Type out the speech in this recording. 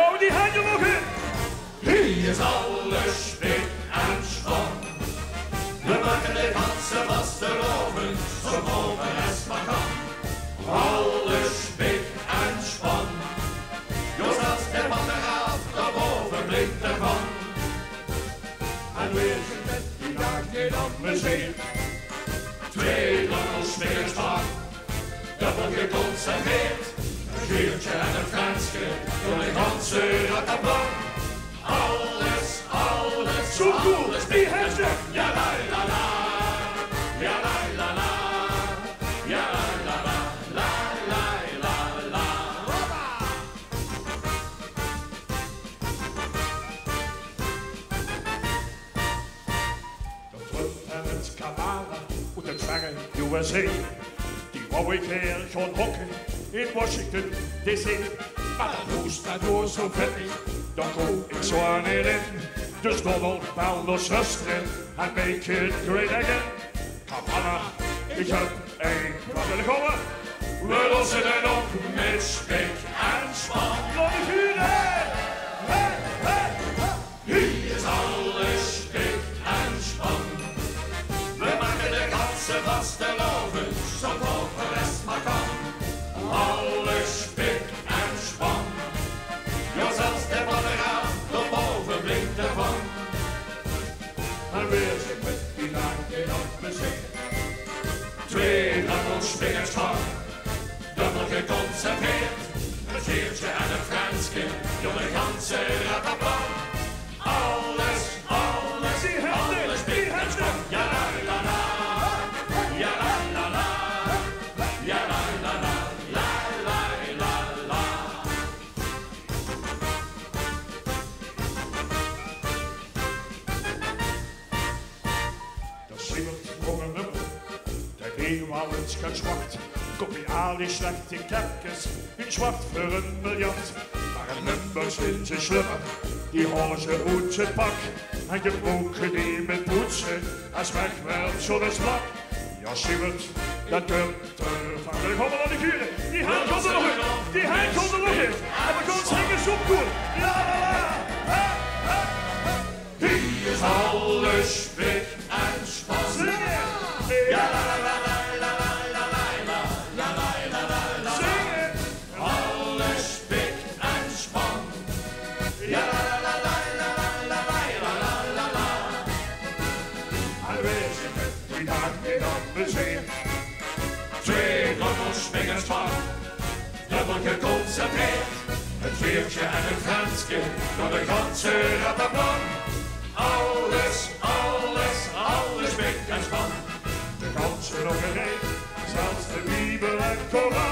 Hou die handen nog in. Hier is alles spik en span. We maken de ganse vaste roven, zo boven als maar kan. Alles spik en span. Jos als de mannen gaat, daarboven blinkt ervan. En weer met die dag niet op me zee. Twee lange spikers van, dubbel geconcentreerd. Een geertje en een Franske, door de ganse rattenplan. Alles, Zo cool, die handen. ja la la la, ja la la la, ja la la la, la la la la. De Trump en het Kamala und het verre USA. Die wou ik heel gaan hokken in Washington DC. Maar dat moest daardoor zo vettig, dan kom ik zo aan in. Dus Donald bel de zuster en make it great again. Kamala, ik heb een wat willen komen. We lossen het op met spik en span. Laat ik huren! Hier is alles spik en span. We maken de ganse vaste loven, zo boven rest maar kan. Alles spik en span. Ja, zelfs de mannen gaat, tot boven blinkt ervan. En weer zit met die naakje op mijn zin. Twee dubbel spingers van, dubbel geconcentreerd. Een geertje en een Franske, door de ganse rattenplan. Alles spik en span. Ja la la la, ja la la la, ja la la la, la la la la. Dat zingert voor een nummer, dat eenmaal eens gaat zwart. Kopie al die slechte kerkers, in zwart voor $1 miljard. Maar een nummer vindt ze slimmer, die hoze uit het pak. En je boeken die met poetsen, als weg wel zo'n slak. Ja, Siewert, dat durft ervan. We komen naar de kuren, die hand komt er nog in, die hand komt er nog in. En we gaan zingen zo cool. Ja, la la, Hier is alles spik en span. zingen. Ja la la la la la la la la la la la la la. Zingen. Alles spik en span. Ja la la la la la la la la la la. En weer zingen, die dag niet op de zee. Twee dubbel spingers van, dubbel geconcentreerd. Een veertje en een Franske, door de ganse rattenplan. Alles spik en span. De ganzen op een rij, zelfs de Bibel en Koran.